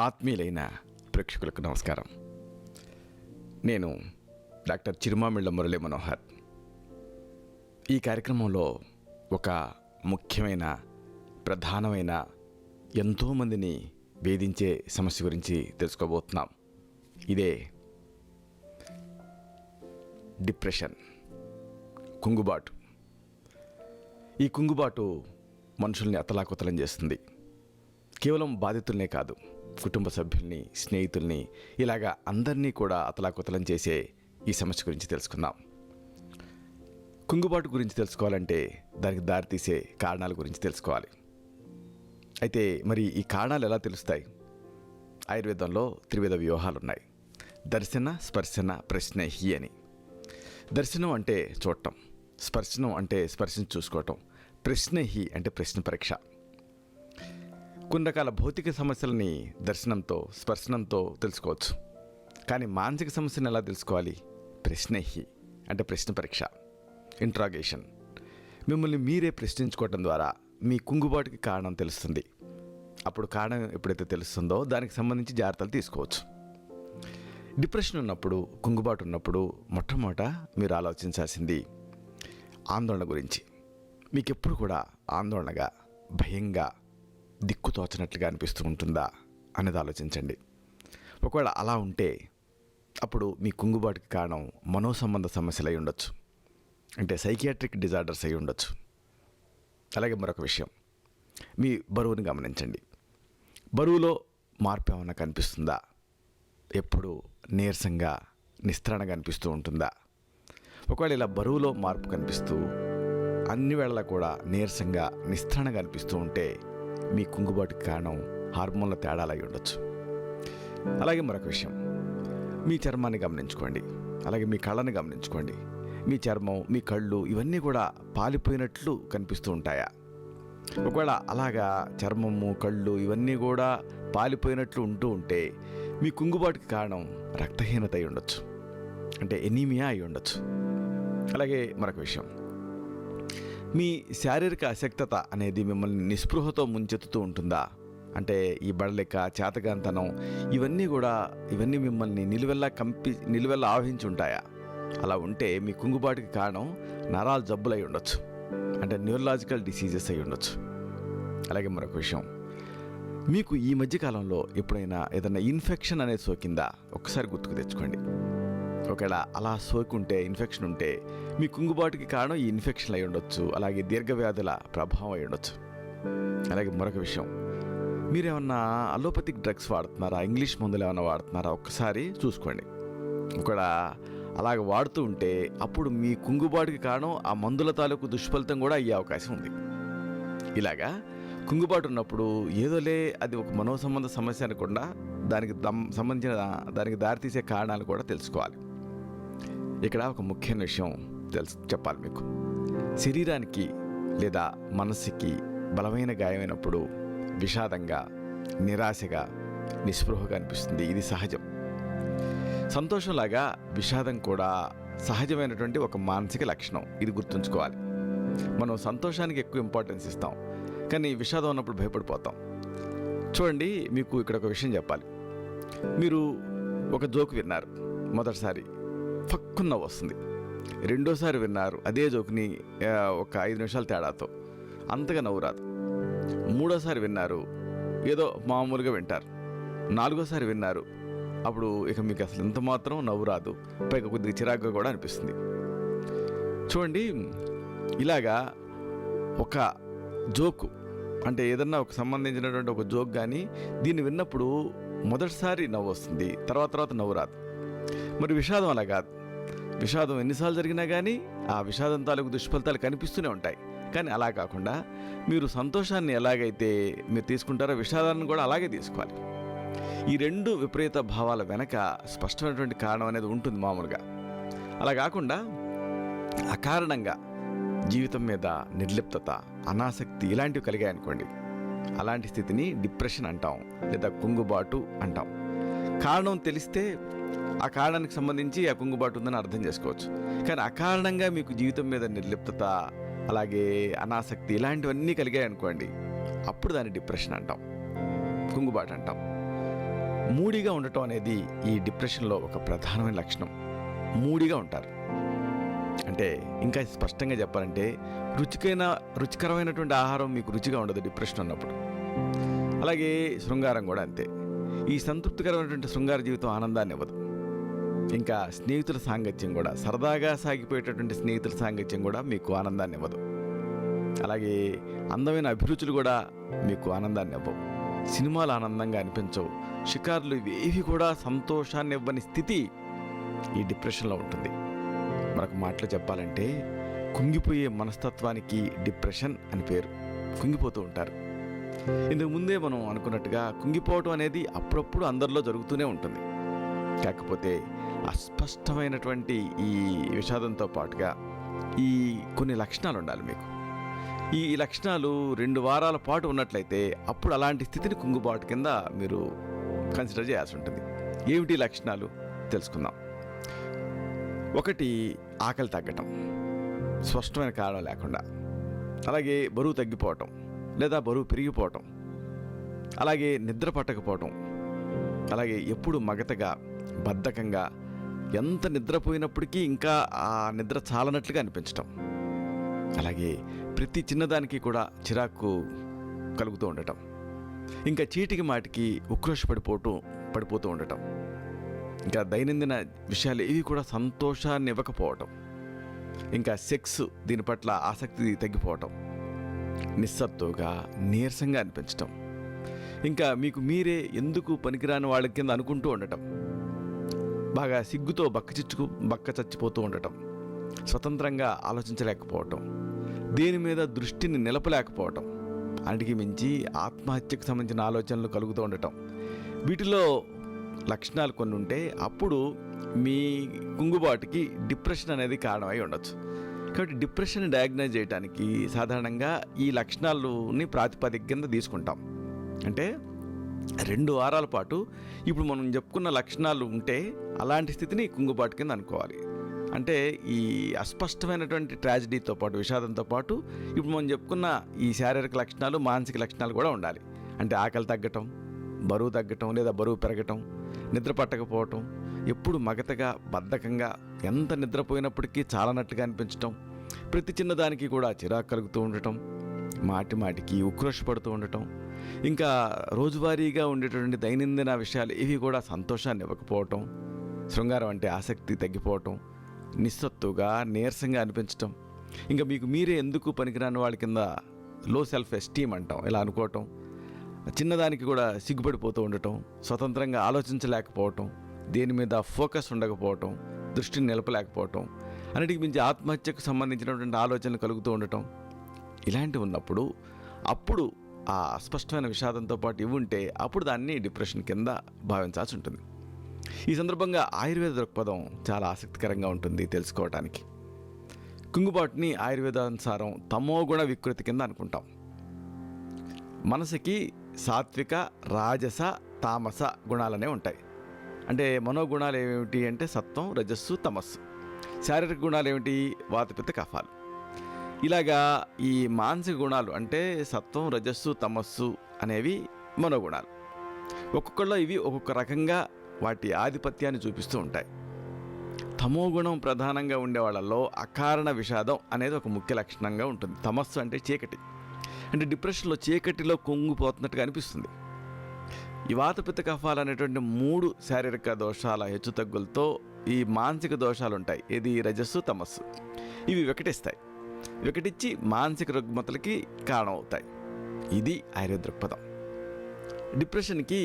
ఆత్మీయులైన ప్రేక్షకులకు నమస్కారం. నేను డాక్టర్ చిరుమామిళ్ళ మురళీ మనోహర్. ఈ కార్యక్రమంలో ఒక ముఖ్యమైన ప్రధానమైన ఎంతోమందిని వేధించే సమస్య గురించి తెలుసుకోబోతున్నాం. ఇదే డిప్రెషన్, కుంగుబాటు. ఈ కుంగుబాటు మనుషుల్ని అతలాకుతలం చేస్తుంది. కేవలం బాధితులనే కాదు, కుటుంబ సభ్యుల్ని, స్నేహితుల్ని, ఇలాగా అందరినీ కూడా అతలాకుతలం చేసే ఈ సమస్య గురించి తెలుసుకుందాం. కుంగుబాటు గురించి తెలుసుకోవాలంటే దానికి దారితీసే కారణాల గురించి తెలుసుకోవాలి. అయితే మరి ఈ కారణాలు ఎలా తెలుస్తాయి? ఆయుర్వేదంలో త్రివిధ వ్యూహాలు ఉన్నాయి. దర్శన, స్పర్శన, ప్రశ్నహి అని. దర్శనం అంటే చూడటం, స్పర్శనం అంటే స్పర్శను చూసుకోవటం, ప్రశ్నహి అంటే ప్రశ్న పరీక్ష. కొన్ని రకాల భౌతిక సమస్యలని దర్శనంతో, స్పర్శనంతో తెలుసుకోవచ్చు. కానీ మానసిక సమస్యను ఎలా తెలుసుకోవాలి? ప్రశ్నహి అంటే ప్రశ్న పరీక్ష, ఇంట్రాగేషన్. మిమ్మల్ని మీరే ప్రశ్నించుకోవటం ద్వారా మీ కుంగుబాటుకి కారణం తెలుస్తుంది. అప్పుడు కారణం ఎప్పుడైతే తెలుస్తుందో దానికి సంబంధించి జాగ్రత్తలు తీసుకోవచ్చు. డిప్రెషన్ ఉన్నప్పుడు, కుంగుబాటు ఉన్నప్పుడు మొట్టమొదట మీరు ఆలోచించాల్సింది ఆందోళన గురించి. మీకు ఎప్పుడు కూడా ఆందోళనగా, భయంగా, దిక్కు తోచనట్లుగా అనిపిస్తూ ఉంటుందా అనేది ఆలోచించండి. ఒకవేళ అలా ఉంటే అప్పుడు మీ కుంగుబాటుకి కారణం మనోసంబంధ సమస్యలు అయి ఉండొచ్చు, అంటే సైకియాట్రిక్ డిజార్డర్స్ అయి ఉండొచ్చు. అలాగే మరొక విషయం, మీ బరువుని గమనించండి. బరువులో మార్పు ఏమైనా కనిపిస్తుందా? ఎప్పుడు నీరసంగా, నిస్త్రాణగా అనిపిస్తూ ఉంటుందా? ఒకవేళ ఇలా బరువులో మార్పు కనిపిస్తూ అన్ని వేళలా కూడా నీరసంగా, నిస్త్రాణగా అనిపిస్తూ ఉంటే మీ కుంగుబాటుకి కారణం హార్మోన్ల తేడాలు అయి ఉండొచ్చు. అలాగే మరొక విషయం, మీ చర్మాన్ని గమనించుకోండి. అలాగే మీ కళ్ళని గమనించుకోండి. మీ చర్మం, మీ కళ్ళు ఇవన్నీ కూడా పాలిపోయినట్లు కనిపిస్తూ ఉంటాయా? ఒకవేళ అలాగా చర్మము, కళ్ళు ఇవన్నీ కూడా పాలిపోయినట్లు ఉంటూ ఉంటే మీ కుంగుబాటుకి కారణం రక్తహీనత అయి ఉండొచ్చు, అంటే ఎనీమియా అయి ఉండొచ్చు. అలాగే మరొక విషయం, మీ శారీరక అశక్తత అనేది మిమ్మల్ని నిస్పృహతో ముంచెత్తుతూ ఉంటుందా? అంటే ఈ బడలిక, చేతగాంతనం ఇవన్నీ మిమ్మల్ని నిలువెల్లా ఆవహించి ఉంటాయా? అలా ఉంటే మీ కుంగుబాటుకి కారణం నరాల జబ్బులు అయి ఉండొచ్చు, అంటే న్యూరలాజికల్ డిసీజెస్ అయి ఉండొచ్చు. అలాగే మరొక విషయం, మీకు ఈ మధ్యకాలంలో ఎప్పుడైనా ఏదైనా ఇన్ఫెక్షన్ అనేది సోకిందా? ఒక్కసారి గుర్తుకు తెచ్చుకోండి. ఒకవేళ అలా సోకుంటే, ఇన్ఫెక్షన్ ఉంటే మీ కుంగుబాటుకి కారణం ఈ ఇన్ఫెక్షన్లు అయి ఉండొచ్చు. అలాగే దీర్ఘవ్యాధుల ప్రభావం అయి ఉండొచ్చు. అలాగే మరొక విషయం, మీరేమన్నా అలోపతిక్ డ్రగ్స్ వాడుతున్నారా? ఇంగ్లీష్ మందులు ఏమైనా వాడుతున్నారా? ఒక్కసారి చూసుకోండి. ఒకవేళ అలాగ వాడుతూ ఉంటే అప్పుడు మీ కుంగుబాటుకి కారణం ఆ మందుల తాలూకు దుష్ఫలితం కూడా అయ్యే అవకాశం ఉంది. ఇలాగా కుంగుబాటు ఉన్నప్పుడు ఏదోలే అది ఒక మనోసంబంధ సమస్య అనకుండా దానికి దారితీసే కారణాలు కూడా తెలుసుకోవాలి. ఇక్కడ ఒక ముఖ్యమైన విషయం చెప్పాలి మీకు. శరీరానికి లేదా మనస్సుకి బలమైన గాయమైనప్పుడు విషాదంగా, నిరాశగా, నిస్పృహగా అనిపిస్తుంది. ఇది సహజం. సంతోషంలాగా విషాదం కూడా సహజమైనటువంటి ఒక మానసిక లక్షణం. ఇది గుర్తుంచుకోవాలి. మనం సంతోషానికి ఎక్కువ ఇంపార్టెన్స్ ఇస్తాం, కానీ విషాదం ఉన్నప్పుడు భయపడిపోతాం. చూడండి, మీకు ఇక్కడ ఒక విషయం చెప్పాలి. మీరు ఒక జోక్ విన్నారు, మొదటిసారి ఫక్కున్న వస్తుంది. రెండోసారి విన్నారు అదే జోక్ని ఒక 5 నిమిషాల తేడాతో, అంతగా నవ్వు రాదు. మూడోసారి విన్నారు, ఏదో మామూలుగా వింటారు. నాలుగోసారి విన్నారు, అప్పుడు ఇక మీకు అసలు ఇంత మాత్రం నవ్వు రాదు, పైగా కొద్దిగా చిరాకుగా కూడా అనిపిస్తుంది. చూడండి, ఇలాగా ఒక జోకు, అంటే ఏదన్నా ఒక సంబంధించినటువంటి ఒక జోక్ కానీ దీన్ని విన్నప్పుడు మొదటిసారి నవ్వు వస్తుంది, తర్వాత నవ్వు రాదు. మరి విషాదం అలా కాదు. విషాదం ఎన్నిసార్లు జరిగినా కానీ ఆ విషాదం తాలూకు దుష్ఫలితాలు కనిపిస్తూనే ఉంటాయి. కానీ అలా కాకుండా మీరు సంతోషాన్ని ఎలాగైతే మీరు తీసుకుంటారో విషాదాన్ని కూడా అలాగే తీసుకోవాలి. ఈ రెండు విపరీత భావాల వెనక స్పష్టమైనటువంటి కారణం అనేది ఉంటుంది మామూలుగా. అలా కాకుండా అకారణంగా జీవితం మీద నిర్లిప్తత, అనాసక్తి ఇలాంటివి కలిగాయనుకోండి, అలాంటి స్థితిని డిప్రెషన్ అంటాం, లేదా కుంగుబాటు అంటాం. కారణం తెలిస్తే ఆ కారణానికి సంబంధించి ఆ కుంగుబాటు ఉందని అర్థం చేసుకోవచ్చు. కానీ అకారణంగా మీకు జీవితం మీద నిర్లిప్తత, అలాగే అనాసక్తి ఇలాంటివన్నీ కలిగాయి అనుకోండి, అప్పుడు దాన్ని డిప్రెషన్ అంటాం, కుంగుబాటు అంటాం. మూడీగా ఉండటం అనేది ఈ డిప్రెషన్లో ఒక ప్రధానమైన లక్షణం. మూడీగా ఉంటారు. అంటే ఇంకా స్పష్టంగా చెప్పాలంటే రుచికరమైనటువంటి ఆహారం మీకు రుచిగా ఉండదు డిప్రెషన్ ఉన్నప్పుడు. అలాగే శృంగారం కూడా అంతే. ఈ సంతృప్తికరమైనటువంటి శృంగార జీవితం ఆనందాన్ని ఇవ్వదు. ఇంకా స్నేహితుల సాంగత్యం కూడా, సరదాగా సాగిపోయేటటువంటి స్నేహితుల సాంగత్యం కూడా మీకు ఆనందాన్ని ఇవ్వదు. అలాగే అందమైన అభిరుచులు కూడా మీకు ఆనందాన్ని ఇవ్వవు. సినిమాలు ఆనందంగా అనిపించవు. షికారులు ఇవేవి కూడా సంతోషాన్ని ఇవ్వని స్థితి ఈ డిప్రెషన్లో ఉంటుంది. మనకు మాటలు చెప్పాలంటే కుంగిపోయే మనస్తత్వానికి డిప్రెషన్ అని పేరు. కుంగిపోతూ ఉంటారు. ఇందుకు ముందే మనం అనుకున్నట్టుగా కుంగిపోవటం అనేది అప్పుడప్పుడు అందరిలో జరుగుతూనే ఉంటుంది. కాకపోతే అస్పష్టమైనటువంటి ఈ విషాదంతో పాటుగా ఈ కొన్ని లక్షణాలు ఉండాలి మీకు. ఈ లక్షణాలు 2 వారాల పాటు ఉన్నట్లయితే అప్పుడు అలాంటి స్థితిని కుంగుబాటు కింద మీరు కన్సిడర్ చేయాల్సి ఉంటుంది. ఏమిటి లక్షణాలు తెలుసుకుందాం. 1, ఆకలి తగ్గటం స్పష్టమైన కారణం లేకుండా. అలాగే బరువు తగ్గిపోవటం లేదా బరువు పెరిగిపోవటం. అలాగే నిద్ర పట్టకపోవటం. అలాగే ఎప్పుడు మగతగా, బద్ధకంగా, ఎంత నిద్రపోయినప్పటికీ ఇంకా ఆ నిద్ర చాలనట్లుగా అనిపించటం. అలాగే ప్రతి చిన్నదానికి కూడా చిరాకు కలుగుతూ ఉండటం. ఇంకా చీటికి మాటికి పడిపోతూ ఉండటం. ఇంకా దైనందిన విషయాలు ఏవి కూడా సంతోషాన్ని ఇవ్వకపోవటం. ఇంకా సెక్స్, దీని పట్ల ఆసక్తి తగ్గిపోవటం. నిస్సత్తుగా, నీరసంగా అనిపించటం. ఇంకా మీకు మీరే ఎందుకు పనికిరాని వాళ్ళ కింద అనుకుంటూ ఉండటం. బాగా సిగ్గుతో బక్క చచ్చిపోతూ ఉండటం. స్వతంత్రంగా ఆలోచించలేకపోవటం. దేని మీద దృష్టిని నిలపలేకపోవటం. అన్నిటికీ మించి ఆత్మహత్యకు సంబంధించిన ఆలోచనలు కలుగుతూ ఉండటం. వీటిలో లక్షణాలు కొన్ని ఉంటే అప్పుడు మీ కుంగుబాటుకి డిప్రెషన్ అనేది కారణమై ఉండొచ్చు. కాబట్టి డిప్రెషన్ డయాగ్నైజ్ చేయడానికి సాధారణంగా ఈ లక్షణాలని ప్రాతిపదిక కింద తీసుకుంటాం. అంటే 2 వారాల పాటు ఇప్పుడు మనం చెప్పుకున్న లక్షణాలు ఉంటే అలాంటి స్థితిని కుంగుబాటు కింద అనుకోవాలి. అంటే ఈ అస్పష్టమైనటువంటి ట్రాజడీతో పాటు, విషాదంతో పాటు ఇప్పుడు మనం చెప్పుకున్న ఈ శారీరక లక్షణాలు, మానసిక లక్షణాలు కూడా ఉండాలి. అంటే ఆకలి తగ్గటం, బరువు తగ్గటం లేదా బరువు పెరగటం, నిద్ర పట్టకపోవటం, ఎప్పుడు మగతగా, బద్ధకంగా, ఎంత నిద్రపోయినప్పటికీ చాలనట్టుగా అనిపించటం, ప్రతి చిన్నదానికి కూడా చిరాకు కలుగుతూ ఉండటం, మాటికి ఉక్రోషపడుతూ ఉండటం, ఇంకా రోజువారీగా ఉండేటువంటి దైనందిన విషయాలు ఇవి కూడా సంతోషాన్ని ఇవ్వకపోవటం, శృంగారం అంటే ఆసక్తి తగ్గిపోవటం, నిస్సత్తుగా, నీరసంగా అనిపించటం, ఇంకా మీకు మీరే ఎందుకు పనికిరాని వాళ్ళ కింద లో సెల్ఫ్ ఎస్టీమ్ అంటాం, ఇలా అనుకోవటం, చిన్నదానికి కూడా సిగ్గుపడిపోతూ ఉండటం, స్వతంత్రంగా ఆలోచించలేకపోవటం, దేని మీద ఫోకస్ ఉండకపోవటం, దృష్టిని నిలపలేకపోవటం, అన్నిటికి మించి ఆత్మహత్యకు సంబంధించినటువంటి ఆలోచనలు కలుగుతూ ఉండటం, ఇలాంటివి ఉన్నప్పుడు అప్పుడు ఆ అస్పష్టమైన విషాదంతో పాటు ఇవి ఉంటే అప్పుడు దాన్ని డిప్రెషన్ కింద భావించాల్సి ఉంటుంది. ఈ సందర్భంగా ఆయుర్వేద దృక్పథం చాలా ఆసక్తికరంగా ఉంటుంది తెలుసుకోవటానికి. కుంగుబాటుని ఆయుర్వేదానుసారం తమోగుణ వికృతి కింద అనుకుంటాం. మనసుకి సాత్విక, రాజస, తామస గుణాలనే ఉంటాయి. అంటే మనోగుణాలు ఏమిటి అంటే సత్వం, రజస్సు, తమస్సు. శారీరక గుణాలు ఏమిటి? వాతపిత్త కఫాలు. ఇలాగా ఈ మానసిక గుణాలు అంటే సత్వం, రజస్సు, తమస్సు అనేవి మనోగుణాలు. ఒక్కొక్కళ్ళలో ఇవి ఒక్కొక్క రకంగా వాటి ఆధిపత్యాన్ని చూపిస్తూ ఉంటాయి. తమోగుణం ప్రధానంగా ఉండే వాళ్ళల్లో అకారణ విషాదం అనేది ఒక ముఖ్య లక్షణంగా ఉంటుంది. తమస్సు అంటే చీకటి. అంటే డిప్రెషన్లో చీకటిలో కుంగిపోతున్నట్టుగా అనిపిస్తుంది. ఈ వాతపిత్త కఫాలు అనేటువంటి 3 శారీరక దోషాల హెచ్చుతగ్గులతో ఈ మానసిక దోషాలు ఉంటాయి. ఇది రజస్సు, తమస్సు. ఇవి వికటించి మానసిక రుగ్మతలకి కారణమవుతాయి. ఇది ఆయుర్వేద దృక్పథం. డిప్రెషన్కి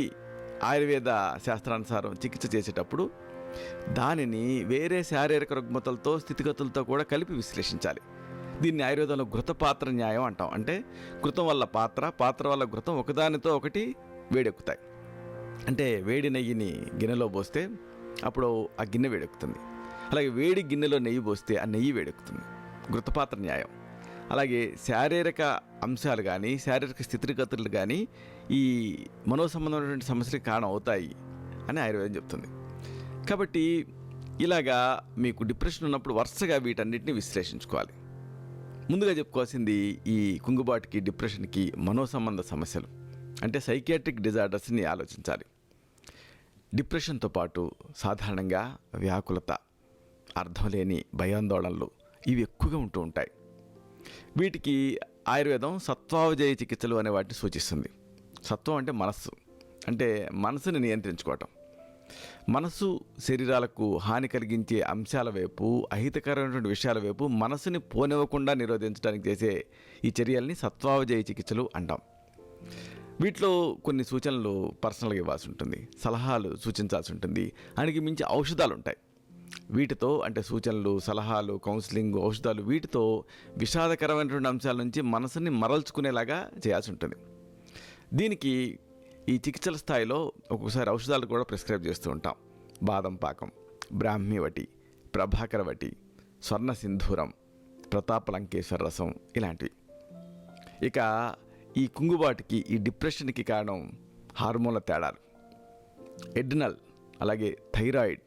ఆయుర్వేద శాస్త్రానుసారం చికిత్స చేసేటప్పుడు దానిని వేరే శారీరక రుగ్మతలతో, స్థితిగతులతో కూడా కలిపి విశ్లేషించాలి. దీన్ని ఆయుర్వేదంలో ఘృతపాత్ర న్యాయం అంటాం. అంటే ఘృతం వల్ల పాత్ర వల్ల ఘృతం ఒకదానితో ఒకటి వేడెక్కుతాయి. అంటే వేడి నెయ్యిని గిన్నెలో పోస్తే అప్పుడు ఆ గిన్నె వేడెక్కుతుంది. అలాగే వేడి గిన్నెలో నెయ్యి పోస్తే ఆ నెయ్యి వేడెక్కుతుంది. ఘృతపాత్ర న్యాయం. అలాగే శారీరక అంశాలు కానీ, శారీరక స్థితిగతులు కానీ ఈ మనోసంబంధమైనటువంటి సమస్యలకు కారణం అవుతాయి అని ఆయుర్వేదం చెప్తుంది. కాబట్టి ఇలాగా మీకు డిప్రెషన్ ఉన్నప్పుడు వరుసగా వీటన్నిటిని విశ్లేషించుకోవాలి. ముందుగా చెప్పుకోవాల్సింది ఈ కుంగుబాటుకి, డిప్రెషన్కి మనోసంబంధ సమస్యలు అంటే సైకియాట్రిక్ డిజార్డర్స్ని ఆలోచించాలి. డిప్రెషన్తో పాటు సాధారణంగా వ్యాకులత, అర్థం లేని భయాందోళనలు ఇవి ఎక్కువగా ఉంటూ ఉంటాయి. వీటికి ఆయుర్వేదం సత్వావజయ చికిత్సలు అనే వాటిని సూచిస్తుంది. సత్వం అంటే మనస్సు, అంటే మనసుని నియంత్రించుకోవటం. మనసు శరీరాలకు హాని కలిగించే అంశాల వైపు, అహితకరమైనటువంటి విషయాల వైపు మనసుని పోనివ్వకుండా నిరోధించడానికి చేసే ఈ చర్యల్ని సత్వావజయ చికిత్సలు అంటాం. వీటిలో కొన్ని సూచనలు పర్సనల్గా ఇవ్వాల్సి ఉంటుంది, సలహాలు సూచించాల్సి ఉంటుంది, దానికి మించి ఔషధాలు ఉంటాయి. వీటితో అంటే సూచనలు, సలహాలు, కౌన్సిలింగ్, ఔషధాలు, వీటితో విషాదకరమైనటువంటి అంశాల నుంచి మనసుని మరల్చుకునేలాగా చేయాల్సి ఉంటుంది. దీనికి ఈ చికిత్సల స్థాయిలో ఒక్కొక్కసారి ఔషధాలు కూడా ప్రిస్క్రైబ్ చేస్తూ ఉంటాం. బాదం పాకం, బ్రాహ్మీ వటి, ప్రభాకర వటి, స్వర్ణ సింధూరం, ప్రతాపలంకేశ్వర రసం ఇలాంటివి. ఇక ఈ కుంగుబాటుకి, ఈ డిప్రెషన్కి కారణం హార్మోన్ల తేడాలు. ఎడ్రినల్, అలాగే థైరాయిడ్,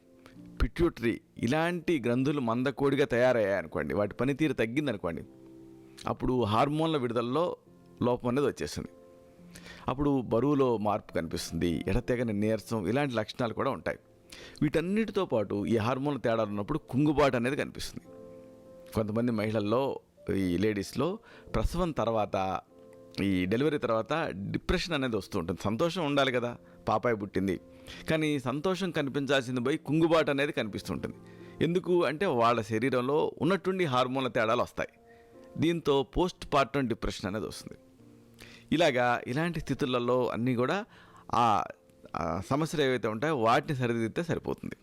పిట్యూటరీ ఇలాంటి గ్రంథులు మందకోడిగా తయారయ్యాయనుకోండి, వాటి పనితీరు తగ్గిందనుకోండి, అప్పుడు హార్మోన్ల విడుదలలో లోపం అనేది వచ్చేస్తుంది. అప్పుడు బరువులో మార్పు కనిపిస్తుంది, ఎడతెగని నీరసం, ఇలాంటి లక్షణాలు కూడా ఉంటాయి. వీటన్నిటితో పాటు ఈ హార్మోన్ల తేడాలు ఉన్నప్పుడు కుంగుబాటు అనేది కనిపిస్తుంది. కొంతమంది మహిళల్లో, ఈ లేడీస్లో ప్రసవం తర్వాత, ఈ డెలివరీ తర్వాత డిప్రెషన్ అనేది వస్తూ ఉంటుంది. సంతోషం ఉండాలి కదా, పాపాయి పుట్టింది, కానీ సంతోషం కనిపించాల్సింది పోయి కుంగుబాటు అనేది కనిపిస్తుంటుంది. ఎందుకు అంటే వాళ్ళ శరీరంలో ఉన్నట్టుండి హార్మోన్ల తేడాలు వస్తాయి. దీంతో పోస్ట్ పార్టమ్ డిప్రెషన్ అనేది వస్తుంది. ఇలాంటి స్థితులలో అన్నీ కూడా ఆ సమస్యలు ఏవైతే ఉంటాయో వాటిని సరిదిద్దితే సరిపోతుంది.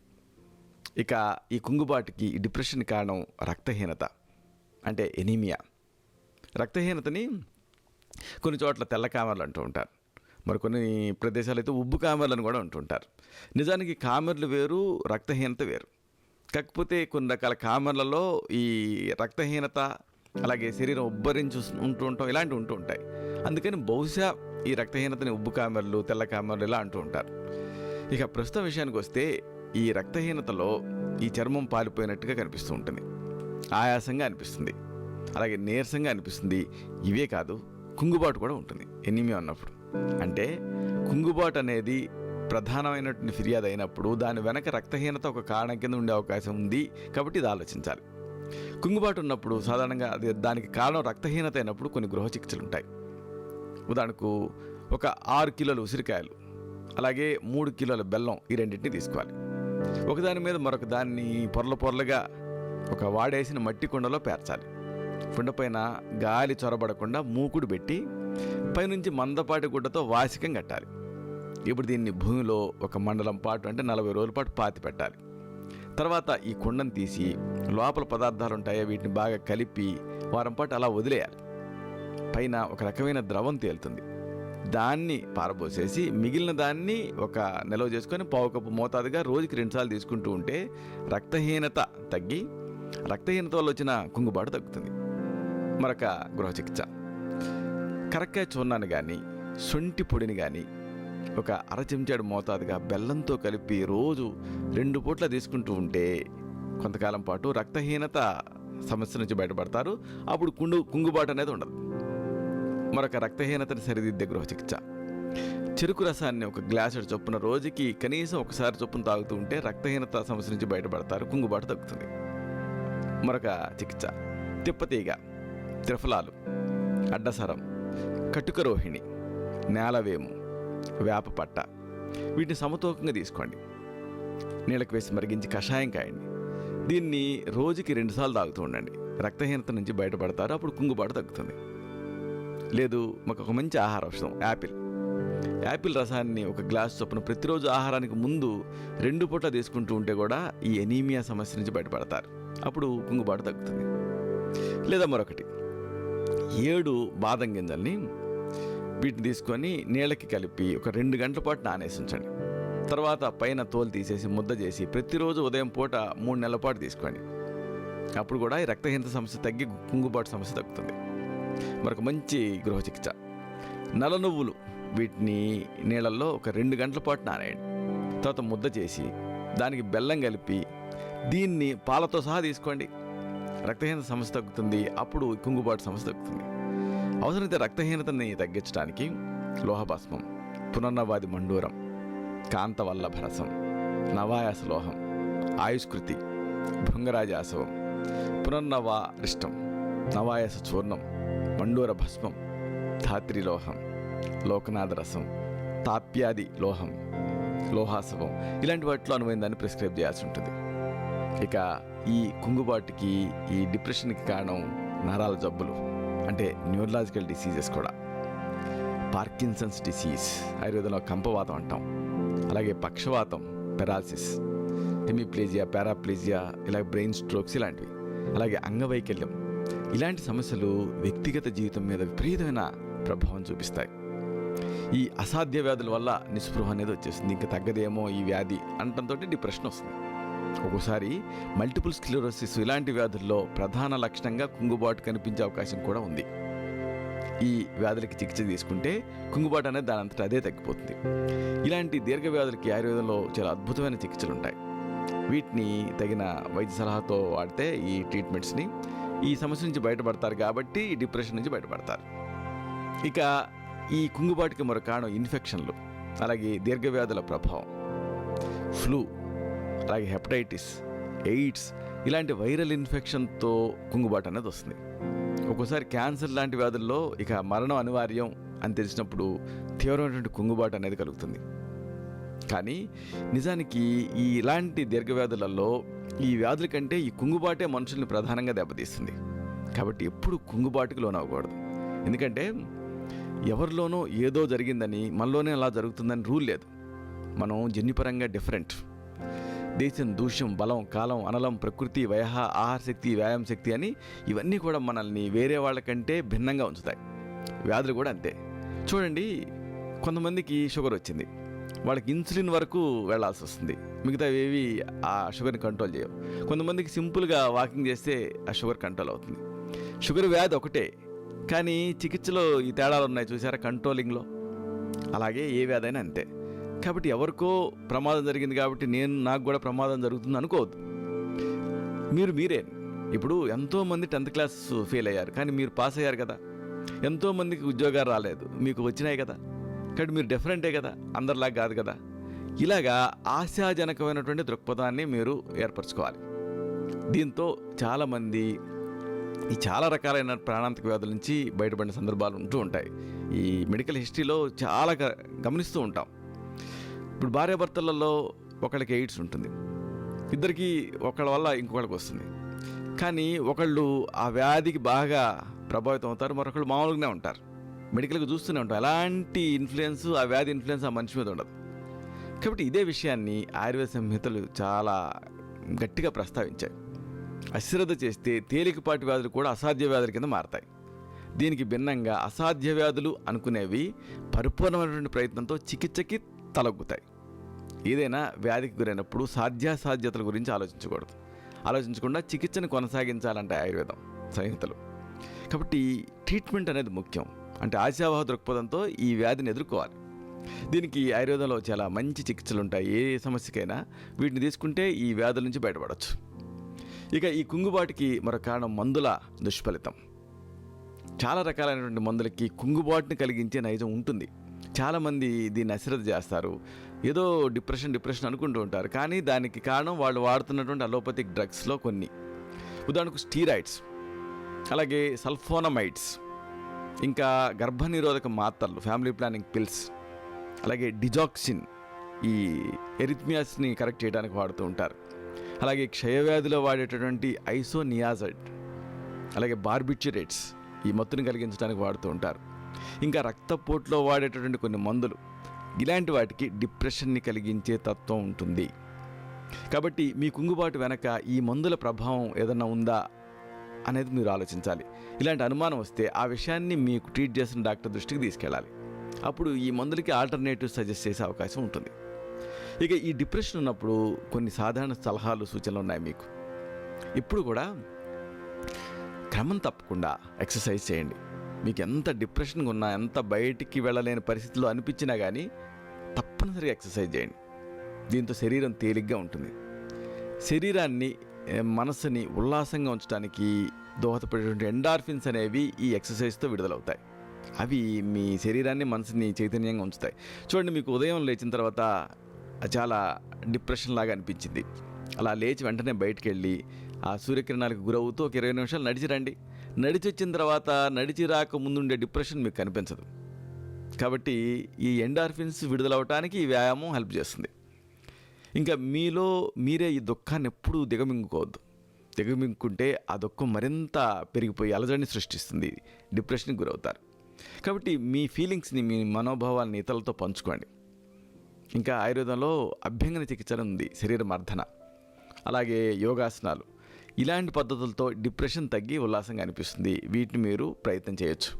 ఇక ఈ కుంగుబాటుకి, ఈ డిప్రెషన్ కారణం రక్తహీనత, అంటే ఎనీమియా. రక్తహీనతని కొన్ని చోట్ల తెల్ల కామెర్లు అంటూ ఉంటారు, మరికొన్ని ప్రదేశాలు అయితే ఉబ్బు కామెర్లను కూడా అంటుంటారు. నిజానికి కామెర్లు వేరు, రక్తహీనత వేరు. కాకపోతే కొన్ని రకాల కామెర్లలో ఈ రక్తహీనత, అలాగే శరీరం ఉబ్బరించి ఉంటూ ఉంటాం, ఇలాంటివి ఉంటూ ఉంటాయి. అందుకని బహుశా ఈ రక్తహీనతని ఉబ్బు కామెర్లు, తెల్ల కామెర్లు ఇలా అంటూ ఉంటారు. ఇక ప్రస్తుతం విషయానికి వస్తే, ఈ రక్తహీనతలో ఈ చర్మం పాలిపోయినట్టుగా కనిపిస్తూ ఉంటుంది, ఆయాసంగా అనిపిస్తుంది, అలాగే నీరసంగా అనిపిస్తుంది. ఇవే కాదు, కుంగుబాటు కూడా ఉంటుంది ఎనీమియా ఉన్నప్పుడు. అంటే కుంగుబాటు అనేది ప్రధానమైనటువంటి ఫిర్యాదు అయినప్పుడు దాని వెనక రక్తహీనత ఒక కారణం కింద ఉండే అవకాశం ఉంది. కాబట్టి ఇది ఆలోచించాలి. కుంగుబాటు ఉన్నప్పుడు సాధారణంగా దానికి కారణం రక్తహీనత అయినప్పుడు కొన్ని గృహ చికిత్సలు ఉంటాయి. ఉదాహరణకు ఒక 6 కిలోల ఉసిరికాయలు, అలాగే 3 కిలోల బెల్లం, ఈ రెండింటిని తీసుకోవాలి. ఒకదాని మీద మరొక దాన్ని పొరలుగా ఒక వాడేసిన మట్టి కుండలో పేర్చాలి. కుండపైన గాలి చొరబడకుండా మూకుడు పెట్టి పైనుంచి మందపాటి గుడ్డతో వాసికం కట్టాలి. ఇప్పుడు దీన్ని భూమిలో ఒక మండలం పాటు, అంటే 40 రోజుల పాటు పాతి పెట్టాలి. తర్వాత ఈ కుండను తీసి లోపల పదార్థాలు ఉంటాయో వీటిని బాగా కలిపి వారం పాటు అలా వదిలేయాలి. పైన ఒక రకమైన ద్రవం తేలుతుంది, దాన్ని పారబోసేసి మిగిలిన దాన్ని ఒక నిల్వ చేసుకొని పావు కప్పు మోతాదుగా రోజుకి 2 సార్లు తీసుకుంటూ ఉంటే రక్తహీనత తగ్గి, రక్తహీనత వల్ల వచ్చిన కుంగుబాటు తగ్గుతుంది. మరొక గృహ చికిత్స, కరక్కాయ చూర్ణాన్ని కానీ, శొంఠి పొడిని కానీ ఒక 1/2 చెంచాడు మోతాదుగా బెల్లంతో కలిపి రోజు 2 పూట్ల తీసుకుంటూ ఉంటే కొంతకాలం పాటు రక్తహీనత సమస్య నుంచి బయటపడతారు. అప్పుడు కుంగుబాటు అనేది ఉండదు. మరొక రక్తహీనతని సరిదిద్దే గృహ చికిత్స, చెరుకు రసాన్ని ఒక గ్లాసుడు చొప్పున రోజుకి కనీసం ఒకసారి చొప్పున తాగుతూ ఉంటే రక్తహీనత సమస్య నుంచి బయటపడతారు, కుంగుబాటు తగ్గుతుంది. మరొక చికిత్స, తిప్పతీగ, త్రిఫలాలు, అడ్డసరం, కటుక రోహిణి, నేలవేము, వేప పట్ట, వీటిని సమతూకంగా తీసుకోండి. నీళ్ళకి వేసి మరిగించి కషాయం కాయండి. దీన్ని రోజుకి 2 సార్లు తాగుతూ ఉండండి. రక్తహీనత నుంచి బయటపడతారు, అప్పుడు కుంగుబాటు తగ్గుతుంది. లేదు, మాకు ఒక మంచి ఆహార ఔషధం యాపిల్ రసాన్ని ఒక గ్లాసు చొప్పున ప్రతిరోజు ఆహారానికి ముందు 2 పూట్ల తీసుకుంటూ ఉంటే కూడా ఈ ఎనీమియా సమస్య నుంచి బయటపడతారు, అప్పుడు కుంగుబాటు తగ్గుతుంది. లేదా మరొకటి, 7 బాదం గింజల్ని వీటిని తీసుకొని నీళ్ళకి కలిపి ఒక 2 గంటల పాటు నానేసి ఉంచండి. తర్వాత పైన తోలు తీసేసి ముద్ద చేసి ప్రతిరోజు ఉదయం పూట 3 నెలల పాటు తీసుకోండి. అప్పుడు కూడా ఈ రక్తహీనత సమస్య తగ్గి కుంగుబాటు సమస్య తగ్గుతుంది. మరొక మంచి గృహ చికిత్స, నల్ల నువ్వులు, వీటిని నీళ్ళల్లో ఒక 2 గంటల పాటు నానేయండి. తర్వాత ముద్ద చేసి దానికి బెల్లం కలిపి దీన్ని పాలతో సహా తీసుకోండి. రక్తహీనత సమస్య తగ్గుతుంది, అప్పుడు కుంగుబాటు సమస్య తగ్గుతుంది. అవసరమైతే రక్తహీనతని తగ్గించడానికి లోహభాస్మం, పునర్నవాది మండూరం, కాంతవల్లభరసం, నవాయాసలోహం, ఆయుష్కృతి, భృంగరాజాసవం, పునర్నవారిష్టం, నవాయాస చూర్ణం, మండూర భస్మం, ధాత్రిలోహం, లోకనాథరసం, తాప్యాది లోహం, లోహాసవం, ఇలాంటి వాటిలో అనువైన దాన్ని ప్రిస్క్రైబ్ చేయాల్సి ఉంటుంది. ఇక ఈ కుంగుబాటుకి, ఈ డిప్రెషన్కి కారణం నరాల జబ్బులు, అంటే న్యూరలాజికల్ డిసీజెస్ కూడా. పార్కిన్సన్స్ డిసీజ్, ఆయుర్వేదంలో కంపవాతం అంటాం. అలాగే పక్షవాతం, పెరాలసిస్, హెమిప్లేజియా, పారాప్లేజియా, ఇలా బ్రెయిన్ స్ట్రోక్స్ ఇలాంటివి. అలాగే అంగవైకల్యం, ఇలాంటి సమస్యలు వ్యక్తిగత జీవితం మీద విపరీతమైన ప్రభావం చూపిస్తాయి. ఈ అసాధ్య వ్యాధుల వల్ల నిస్పృహ అనేది వచ్చేస్తుంది. ఇంకా తగ్గదేమో ఈ వ్యాధి అంటంతో డిప్రెషన్ వస్తుంది. ఒక్కోసారి మల్టిపుల్ స్క్లెరోసిస్ ఇలాంటి వ్యాధుల్లో ప్రధాన లక్షణంగా కుంగుబాటు కనిపించే అవకాశం కూడా ఉంది. ఈ వ్యాధులకి చికిత్స తీసుకుంటే కుంగుబాటు అనేది దాని అంతటా అదే తగ్గిపోతుంది. ఇలాంటి దీర్ఘ వ్యాధులకి ఆయుర్వేదంలో చాలా అద్భుతమైన చికిత్సలు ఉంటాయి. వీటిని తగిన వైద్య సలహాతో వాడితే ఈ ట్రీట్మెంట్స్ని ఈ సమస్య నుంచి బయటపడతారు. కాబట్టి ఈ డిప్రెషన్ నుంచి బయటపడతారు. ఇక ఈ కుంగుబాటుకి మరో కారణం ఇన్ఫెక్షన్లు, అలాగే దీర్ఘవ్యాధుల ప్రభావం, ఫ్లూ, అలాగే హెపటైటిస్, ఎయిడ్స్ ఇలాంటి వైరల్ ఇన్ఫెక్షన్తో కుంగుబాటు అనేది వస్తుంది. ఒక్కోసారి క్యాన్సర్ లాంటి వ్యాధుల్లో ఇక మరణం అనివార్యం అని తెలిసినప్పుడు తీవ్రమైనటువంటి కుంగుబాటు అనేది కలుగుతుంది. కానీ నిజానికి ఇలాంటి దీర్ఘవ్యాధులలో ఈ వ్యాధుల కంటే ఈ కుంగుబాటే మనుషుల్ని ప్రధానంగా దెబ్బతీస్తుంది. కాబట్టి ఎప్పుడు కుంగుబాటుకు లోనవ్వకూడదు. ఎందుకంటే ఎవరిలోనో ఏదో జరిగిందని మనలోనే అలా జరుగుతుందని రూల్ లేదు. మనం జన్యుపరంగా డిఫరెంట్. దేశం, దూష్యం, బలం, కాలం, అనలం, ప్రకృతి, వయహ, ఆహార శక్తి, వ్యాయామ శక్తి అని ఇవన్నీ కూడా మనల్ని వేరే వాళ్ళకంటే భిన్నంగా ఉంచుతాయి. వ్యాధులు కూడా అంతే. చూడండి, కొంతమందికి షుగర్ వచ్చింది, వాళ్ళకి ఇన్సులిన్ వరకు వెళ్లాల్సి వస్తుంది. మిగతా ఏవి ఆ షుగర్ని కంట్రోల్ చేయవు. కొంతమందికి సింపుల్గా వాకింగ్ చేస్తే ఆ షుగర్ కంట్రోల్ అవుతుంది. షుగర్ వ్యాధి ఒకటే, కానీ చికిత్సలో ఈ తేడాలు ఉన్నాయి చూసారా, కంట్రోలింగ్లో. అలాగే ఏ వ్యాధి అయినా అంతే. కాబట్టి ఎవరికో ప్రమాదం జరిగింది కాబట్టి నాకు కూడా ప్రమాదం జరుగుతుంది అనుకోవద్దు. మీరే ఇప్పుడు ఎంతోమంది 10th క్లాస్ ఫెయిల్ అయ్యారు, కానీ మీరు పాస్ అయ్యారు కదా. ఎంతోమందికి ఉద్యోగాలు రాలేదు, మీకు వచ్చినాయి కదా. కాబట్టి మీరు డిఫరెంటే కదా, అందరిలాగా కాదు కదా. ఇలాగా ఆశాజనకమైనటువంటి దృక్పథాన్ని మీరు ఏర్పరచుకోవాలి. దీంతో చాలామంది ఈ చాలా రకాలైన ప్రాణాంతక వ్యాధుల నుంచి బయటపడిన సందర్భాలు ఉంటూ ఉంటాయి. ఈ మెడికల్ హిస్టరీలో చాలా గమనిస్తూ ఉంటాం. ఇప్పుడు భార్యాభర్తలలో ఒకళ్ళకి ఎయిడ్స్ ఉంటుంది, ఇద్దరికి ఒకళ్ళ వల్ల ఇంకొకళ్ళకి వస్తుంది. కానీ ఒకళ్ళు ఆ వ్యాధికి బాగా ప్రభావితం అవుతారు, మరొకళ్ళు మామూలుగానే ఉంటారు. మెడికల్గా చూస్తూనే ఉంటాం, ఎలాంటి ఇన్ఫ్లుయెన్స్, ఆ వ్యాధి ఇన్ఫ్లుయెన్స్ ఆ మనిషి మీద ఉండదు. కాబట్టి ఇదే విషయాన్ని ఆయుర్వేద సంహితలు చాలా గట్టిగా ప్రస్తావించాయి. అశ్రద్ధ చేస్తే తేలికపాటి వ్యాధులు కూడా అసాధ్య వ్యాధుల కింద మారతాయి. దీనికి భిన్నంగా అసాధ్య వ్యాధులు అనుకునేవి పరిపూర్ణమైనటువంటి ప్రయత్నంతో చికిత్సకి తలొగ్గుతాయి. ఏదైనా వ్యాధికి గురైనప్పుడు సాధ్యాసాధ్యతల గురించి ఆలోచించకుండా చికిత్సను కొనసాగించాలంటే ఆయుర్వేదం సంహితలు. కాబట్టి ట్రీట్మెంట్ అనేది ముఖ్యం. అంటే ఆశావాహ దృక్పథంతో ఈ వ్యాధిని ఎదుర్కోవాలి. దీనికి ఆయుర్వేదంలో చాలా మంచి చికిత్సలు ఉంటాయి. ఏ సమస్యకైనా వీటిని తీసుకుంటే ఈ వ్యాధుల నుంచి బయటపడవచ్చు. ఇక ఈ కుంగుబాటుకి మరో కారణం మందుల దుష్ఫలితం. చాలా రకాలైనటువంటి మందులకి కుంగుబాటుని కలిగించే నైజం ఉంటుంది. చాలామంది దీన్ని అశ్రద్ధ చేస్తారు, ఏదో డిప్రెషన్ అనుకుంటూ ఉంటారు. కానీ దానికి కారణం వాళ్ళు వాడుతున్నటువంటి అలోపతిక్ డ్రగ్స్లో కొన్ని. ఉదాహరణకు స్టీరాయిడ్స్, అలాగే సల్ఫోనమైడ్స్, ఇంకా గర్భనిరోధక మాత్రలు, ఫ్యామిలీ ప్లానింగ్ పిల్స్, అలాగే డిజాక్సిన్ ఈ ఎరిథ్మియాస్ని కరెక్ట్ చేయడానికి వాడుతూ ఉంటారు. అలాగే క్షయవ్యాధిలో వాడేటటువంటి ఐసోనియాజైడ్, అలాగే బార్బిట్యురేట్స్ ఈ మత్తుని కలిగించడానికి వాడుతూ ఉంటారు. ఇంకా రక్తపోటులో వాడేటటువంటి కొన్ని మందులు, ఇలాంటి వాటికి డిప్రెషన్ని కలిగించే తత్వం ఉంటుంది. కాబట్టి మీ కుంగుబాటు వెనక ఈ మందుల ప్రభావం ఏదన్నా ఉందా అనేది మీరు ఆలోచించాలి. ఇలాంటి అనుమానం వస్తే ఆ విషయాన్ని మీకు ట్రీట్ చేసిన డాక్టర్ దృష్టికి తీసుకెళ్ళాలి. అప్పుడు ఈ మందులకి ఆల్టర్నేటివ్ సజెస్ట్ చేసే అవకాశం ఉంటుంది. ఇక ఈ డిప్రెషన్ ఉన్నప్పుడు కొన్ని సాధారణ సలహాలు, సూచనలు ఉన్నాయి మీకు. ఇప్పుడు కూడా క్రమం తప్పకుండా ఎక్సర్సైజ్ చేయండి. మీకు ఎంత డిప్రెషన్గా ఉన్నా, ఎంత బయటికి వెళ్ళలేని పరిస్థితుల్లో అనిపించినా కానీ తప్పనిసరిగా ఎక్సర్సైజ్ చేయండి. దీంతో శరీరం తేలిగ్గా ఉంటుంది. శరీరాన్ని, మనసుని ఉల్లాసంగా ఉంచడానికి దోహదపడేటువంటి ఎండార్ఫిన్స్ అనేవి ఈ ఎక్సర్సైజ్తో విడుదలవుతాయి. అవి మీ శరీరాన్ని, మనసుని చైతన్యంగా ఉంచుతాయి. చూడండి, మీకు ఉదయం లేచిన తర్వాత చాలా డిప్రెషన్ లాగా అనిపించింది. అలా లేచి వెంటనే బయటికి వెళ్ళి ఆ సూర్యకిరణాలకు గురవుతూ ఒక 20 నిమిషాలు నడిచి రండి. నడిచి వచ్చిన తర్వాత నడిచి రాక ముందుండే డిప్రెషన్ మీకు కనిపించదు. కాబట్టి ఈ ఎండార్ఫిన్స్ విడుదలవటానికి ఈ వ్యాయామం హెల్ప్ చేస్తుంది. ఇంకా మీలో మీరే ఈ దుఃఖాన్ని ఎప్పుడూ దిగమింగుకోవద్దు. దిగమింగుకుంటే ఆ దుఃఖం మరింత పెరిగిపోయి అలజడిని సృష్టిస్తుంది, డిప్రెషన్కి గురవుతారు. కాబట్టి మీ ఫీలింగ్స్ని, మీ మనోభావాలని ఇతరులతో పంచుకోండి. ఇంకా ఆయుర్వేదంలో అభ్యంగన చికిత్స ఉంది, శరీర మర్దన, అలాగే యోగాసనాలు. ఇలాంటి పద్ధతులతో డిప్రెషన్ తగ్గి ఉల్లాసంగా అనిపిస్తుంది. వీటిని మీరు ప్రయత్నం చేయొచ్చు.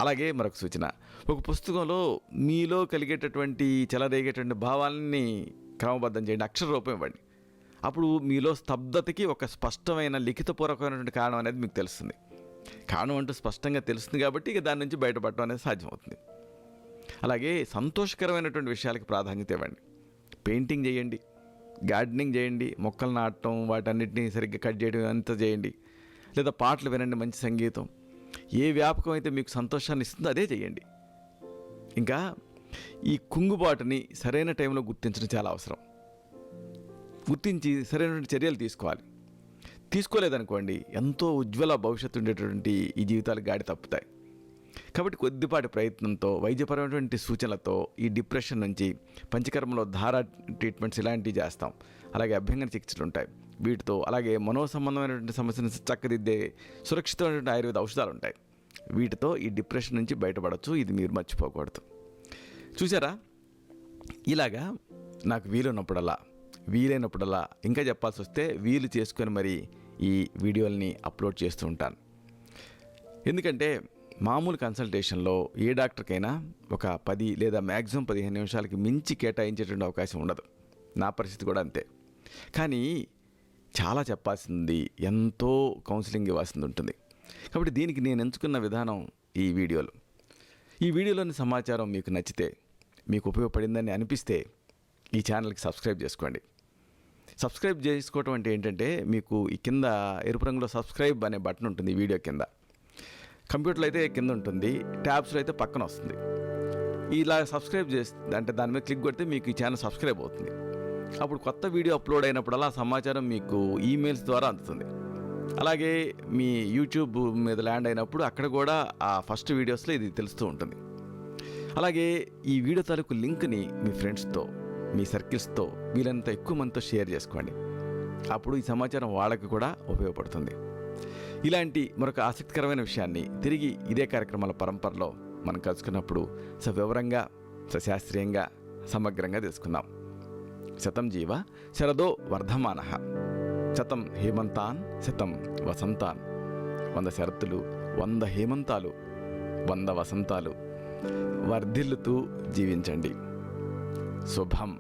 అలాగే మరొక సూచన, ఒక పుస్తకంలో మీలో కలిగేటటువంటి చెలరేగేటువంటి భావాలని క్రమబద్ధం చేయండి, అక్షర రూపం ఇవ్వండి. అప్పుడు మీలో స్తబ్దతకి ఒక స్పష్టమైన లిఖితపూర్వకమైనటువంటి కారణం అనేది మీకు తెలుస్తుంది. కారణం అంటూ స్పష్టంగా తెలుస్తుంది కాబట్టి ఇక దాని నుంచి బయటపడటం అనేది సాధ్యమవుతుంది. అలాగే సంతోషకరమైనటువంటి విషయాలకు ప్రాధాన్యత ఇవ్వండి. పెయింటింగ్ చేయండి, గార్డెనింగ్ చేయండి, మొక్కలు నాటడం, వాటన్నిటిని సరిగ్గా కట్ చేయడం అంతా చేయండి. లేదా పాటలు వినండి, మంచి సంగీతం. ఏ వ్యాపకం అయితే మీకు సంతోషాన్ని ఇస్తుందో అదే చేయండి. ఇంకా ఈ కుంగుబాటుని సరైన టైంలో గుర్తించడం చాలా అవసరం. గుర్తించి సరైనటువంటి చర్యలు తీసుకోవాలి. తీసుకోలేదనుకోండి, ఎంతో ఉజ్వల భవిష్యత్తు ఉండేటటువంటి ఈ జీవితాలు గాడి తప్పుతాయి. కాబట్టి కొద్దిపాటి ప్రయత్నంతో, వైద్యపరమైనటువంటి సూచనలతో ఈ డిప్రెషన్ నుంచి పంచకర్మలో ధార ట్రీట్మెంట్స్ ఇలాంటివి చేస్తాం. అలాగే అభ్యంగన చికిత్సలు ఉంటాయి వీటితో. అలాగే మనోసంబంధమైనటువంటి సమస్యను చక్కదిద్దే సురక్షితమైనటువంటి ఆయుర్వేద ఔషధాలు ఉంటాయి. వీటితో ఈ డిప్రెషన్ నుంచి బయటపడవచ్చు. ఇది మీరు మర్చిపోకూడదు. చూసారా, ఇలాగా నాకు వీలైనప్పుడల్లా ఇంకా చెప్పాల్సి వస్తే వీలు చేసుకొని మరి ఈ వీడియోల్ని అప్లోడ్ చేస్తూ ఉంటాను. ఎందుకంటే మామూలు కన్సల్టేషన్లో ఏ డాక్టర్కైనా ఒక 10 లేదా మ్యాక్సిమం 15 నిమిషాలకి మించి కేటాయించేటువంటి అవకాశం ఉండదు. నా పరిస్థితి కూడా అంతే. కానీ చాలా చెప్పాల్సింది, ఎంతో కౌన్సిలింగ్ ఇవ్వాల్సింది ఉంటుంది. కాబట్టి దీనికి నేను ఎంచుకున్న విధానం ఈ వీడియోలోని సమాచారం మీకు నచ్చితే, మీకు ఉపయోగపడిందని అనిపిస్తే ఈ ఛానల్కి సబ్స్క్రైబ్ చేసుకోండి. సబ్స్క్రైబ్ చేసుకోవటం అంటే ఏంటంటే, మీకు ఈ కింద ఎరుపు రంగులో సబ్స్క్రైబ్ అనే బటన్ ఉంటుంది ఈ వీడియో కింద. కంప్యూటర్లో అయితే కింద ఉంటుంది, ట్యాబ్స్లో అయితే పక్కన వస్తుంది. ఇలా సబ్స్క్రైబ్ చేస్తే అంటే దాని మీద క్లిక్ కొడితే మీకు ఈ ఛానల్ సబ్స్క్రైబ్ అవుతుంది. అప్పుడు కొత్త వీడియో అప్లోడ్ అయినప్పుడల్లా సమాచారం మీకు ఈమెయిల్స్ ద్వారా అందుతుంది. అలాగే మీ యూట్యూబ్ మీద ల్యాండ్ అయినప్పుడు అక్కడ కూడా ఆ ఫస్ట్ వీడియోస్లో ఇది తెలుస్తూ ఉంటుంది. అలాగే ఈ వీడియో తాలూకు లింక్ని మీ ఫ్రెండ్స్తో, మీ సర్కిల్స్తో వీలైనంత ఎక్కువ మందితో షేర్ చేసుకోండి. అప్పుడు ఈ సమాచారం వాళ్ళకి కూడా ఉపయోగపడుతుంది. ఇలాంటి మరొక ఆసక్తికరమైన విషయాన్ని తిరిగి ఇదే కార్యక్రమాల పరంపరలో మనం కలుసుకున్నప్పుడు సవివరంగా, సశాస్త్రీయంగా, సమగ్రంగా తెలుసుకుందాం. శతం జీవ శరదో వర్ధమానః, శతం హేమంతాన్ శతం వసంతాన్. 100 శరత్తులు, 100 హేమంతాలు, 100 వసంతాలు వర్ధిల్లుతూ జీవించండి. శుభం.